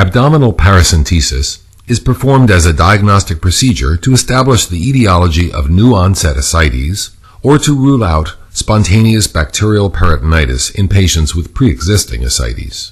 Abdominal paracentesis is performed as a diagnostic procedure to establish the etiology of new-onset ascites or to rule out spontaneous bacterial peritonitis in patients with pre-existing ascites.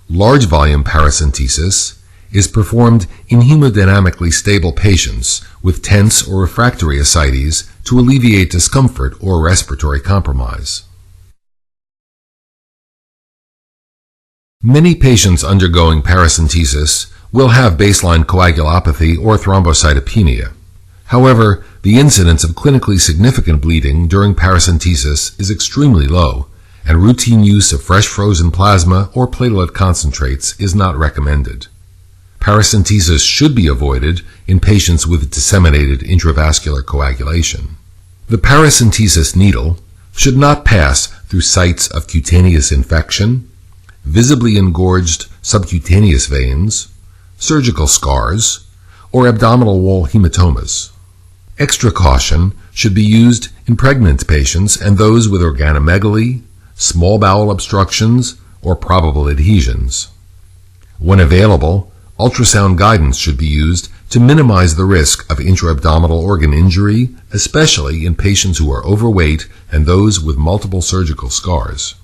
Large volume paracentesis is performed in hemodynamically stable patients with tense or refractory ascites to alleviate discomfort or respiratory compromise. Many patients undergoing paracentesis will have baseline coagulopathy or thrombocytopenia. However, the incidence of clinically significant bleeding during paracentesis is extremely low, and routine use of fresh frozen plasma or platelet concentrates is not recommended. Paracentesis should be avoided in patients with disseminated intravascular coagulation. The paracentesis needle should not pass through sites of cutaneous infection, visibly engorged subcutaneous veins, surgical scars, or abdominal wall hematomas. Extra caution should be used in pregnant patients and those with organomegaly, small bowel obstructions, or probable adhesions. When available, ultrasound guidance should be used to minimize the risk of intra-abdominal organ injury, especially in patients who are overweight and those with multiple surgical scars.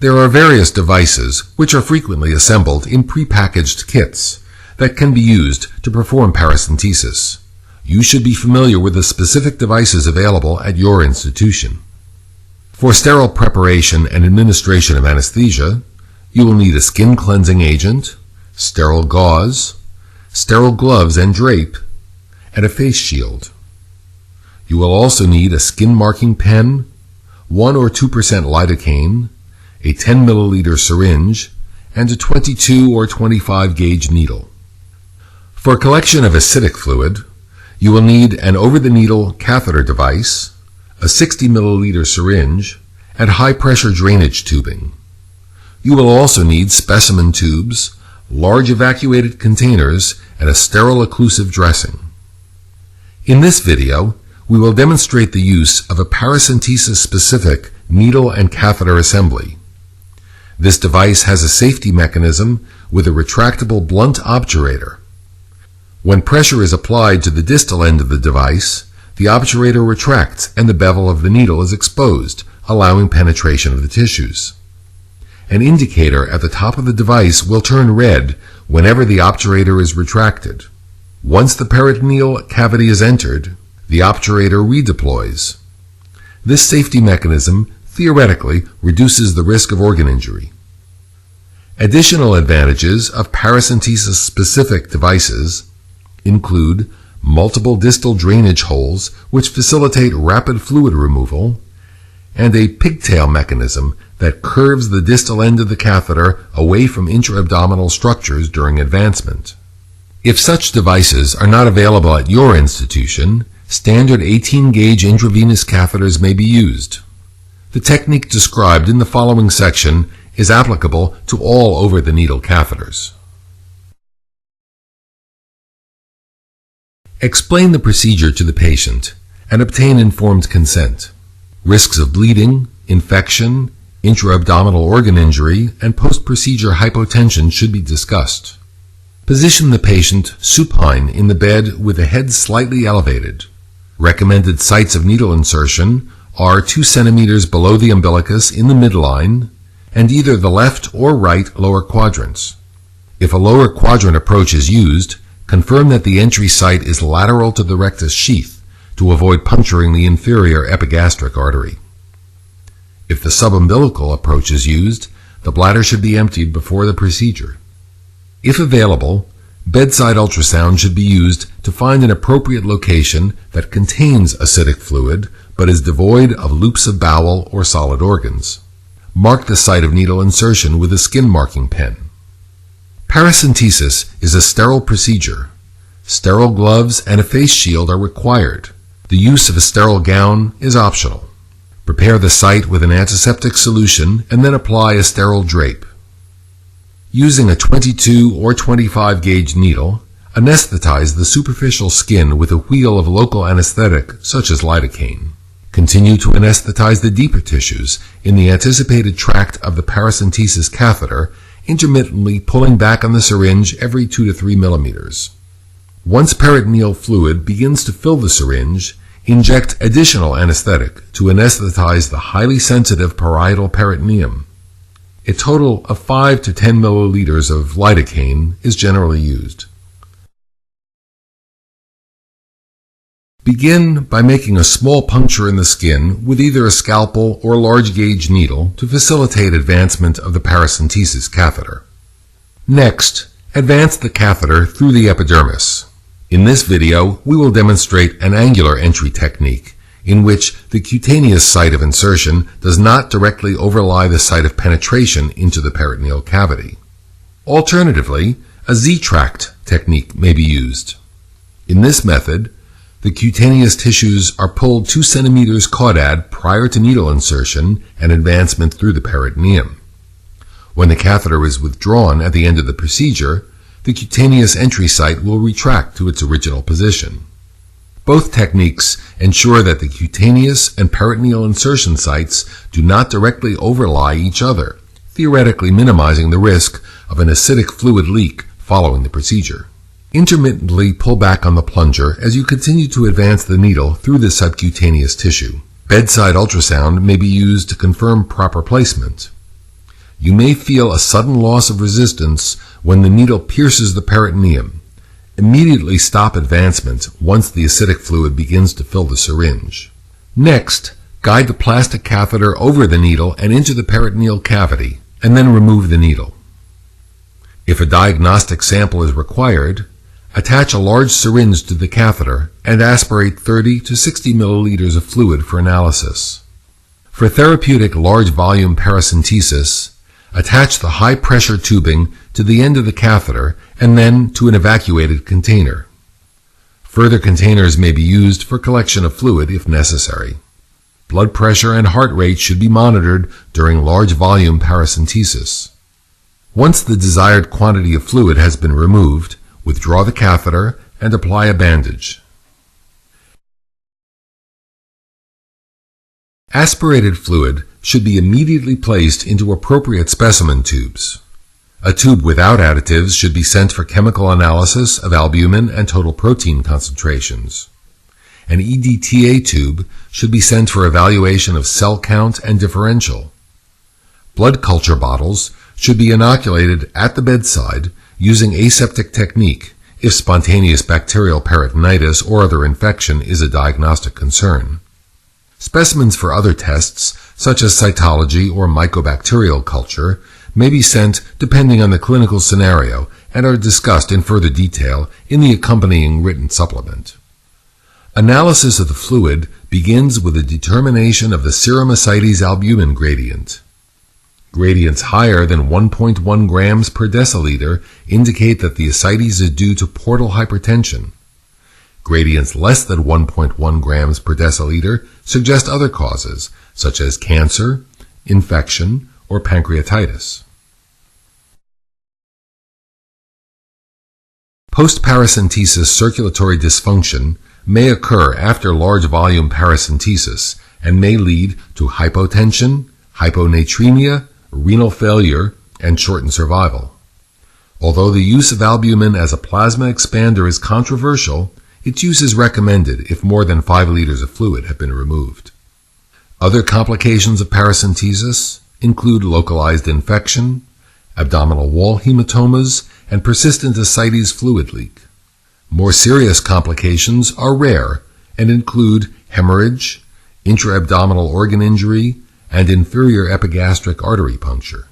There are various devices which are frequently assembled in prepackaged kits that can be used to perform paracentesis. You should be familiar with the specific devices available at your institution. For sterile preparation and administration of anesthesia, you will need a skin cleansing agent, sterile gauze, sterile gloves and drape, and a face shield. You will also need a skin marking pen, 1 or 2% lidocaine, a 10 milliliter syringe, and a 22 or 25 gauge needle. For collection of acidic fluid, you will need an over-the-needle catheter device, a 60 milliliter syringe, and high-pressure drainage tubing. You will also need specimen tubes, large evacuated containers, and a sterile occlusive dressing. In this video, we will demonstrate the use of a paracentesis-specific needle and catheter assembly. This device has a safety mechanism with a retractable blunt obturator. When pressure is applied to the distal end of the device, the obturator retracts and the bevel of the needle is exposed, allowing penetration of the tissues. An indicator at the top of the device will turn red whenever the obturator is retracted. Once the peritoneal cavity is entered, the obturator redeploys. This safety mechanism theoretically reduces the risk of organ injury. Additional advantages of paracentesis-specific devices include multiple distal drainage holes which facilitate rapid fluid removal, and a pigtail mechanism that curves the distal end of the catheter away from intra-abdominal structures during advancement. If such devices are not available at your institution, standard 18-gauge intravenous catheters may be used. The technique described in the following section is applicable to all over-the-needle catheters. Explain the procedure to the patient and obtain informed consent. Risks of bleeding, infection, intra-abdominal organ injury, and post-procedure hypotension should be discussed. Position the patient supine in the bed with the head slightly elevated. Recommended sites of needle insertion are 2 centimeters below the umbilicus in the midline and either the left or right lower quadrants. If a lower quadrant approach is used, confirm that the entry site is lateral to the rectus sheath to avoid puncturing the inferior epigastric artery. If the subumbilical approach is used, the bladder should be emptied before the procedure. If available, bedside ultrasound should be used to find an appropriate location that contains acidic fluid but is devoid of loops of bowel or solid organs. Mark the site of needle insertion with a skin marking pen. Paracentesis is a sterile procedure. Sterile gloves and a face shield are required. The use of a sterile gown is optional. Prepare the site with an antiseptic solution and then apply a sterile drape. Using a 22 or 25 gauge needle, anesthetize the superficial skin with a wheal of local anesthetic such as lidocaine. Continue to anesthetize the deeper tissues in the anticipated tract of the paracentesis catheter, intermittently pulling back on the syringe every 2 to 3 millimeters. Once peritoneal fluid begins to fill the syringe, inject additional anesthetic to anesthetize the highly sensitive parietal peritoneum. A total of 5 to 10 milliliters of lidocaine is generally used. Begin by making a small puncture in the skin with either a scalpel or large gauge needle to facilitate advancement of the paracentesis catheter. Next, advance the catheter through the epidermis. In this video, we will demonstrate an angular entry technique in which the cutaneous site of insertion does not directly overlie the site of penetration into the peritoneal cavity. Alternatively, a Z-tract technique may be used. In this method, the cutaneous tissues are pulled 2 centimeters caudad prior to needle insertion and advancement through the peritoneum. When the catheter is withdrawn at the end of the procedure, the cutaneous entry site will retract to its original position. Both techniques ensure that the cutaneous and peritoneal insertion sites do not directly overlie each other, theoretically minimizing the risk of an acidic fluid leak following the procedure. Intermittently pull back on the plunger as you continue to advance the needle through the subcutaneous tissue. Bedside ultrasound may be used to confirm proper placement. You may feel a sudden loss of resistance when the needle pierces the peritoneum. Immediately stop advancement once the acidic fluid begins to fill the syringe. Next, guide the plastic catheter over the needle and into the peritoneal cavity, and then remove the needle. If a diagnostic sample is required, attach a large syringe to the catheter and aspirate 30 to 60 milliliters of fluid for analysis. For therapeutic large volume paracentesis, attach the high-pressure tubing to the end of the catheter and then to an evacuated container. Further containers may be used for collection of fluid if necessary. Blood pressure and heart rate should be monitored during large volume paracentesis. Once the desired quantity of fluid has been removed, withdraw the catheter and apply a bandage. Aspirated fluid should be immediately placed into appropriate specimen tubes. A tube without additives should be sent for chemical analysis of albumin and total protein concentrations. An EDTA tube should be sent for evaluation of cell count and differential. Blood culture bottles should be inoculated at the bedside using aseptic technique if spontaneous bacterial peritonitis or other infection is a diagnostic concern. Specimens for other tests, such as cytology or mycobacterial culture, may be sent depending on the clinical scenario and are discussed in further detail in the accompanying written supplement. Analysis of the fluid begins with a determination of the serum ascites albumin gradient. Gradients higher than 1.1 grams per deciliter indicate that the ascites is due to portal hypertension. Gradients less than 1.1 grams per deciliter suggest other causes, such as cancer, infection, or pancreatitis. Post-paracentesis circulatory dysfunction may occur after large volume paracentesis and may lead to hypotension, hyponatremia, renal failure, and shortened survival. Although the use of albumin as a plasma expander is controversial, its use is recommended if more than 5 liters of fluid have been removed. Other complications of paracentesis include localized infection, abdominal wall hematomas, and persistent ascites fluid leak. More serious complications are rare and include hemorrhage, intra-abdominal organ injury, and inferior epigastric artery puncture.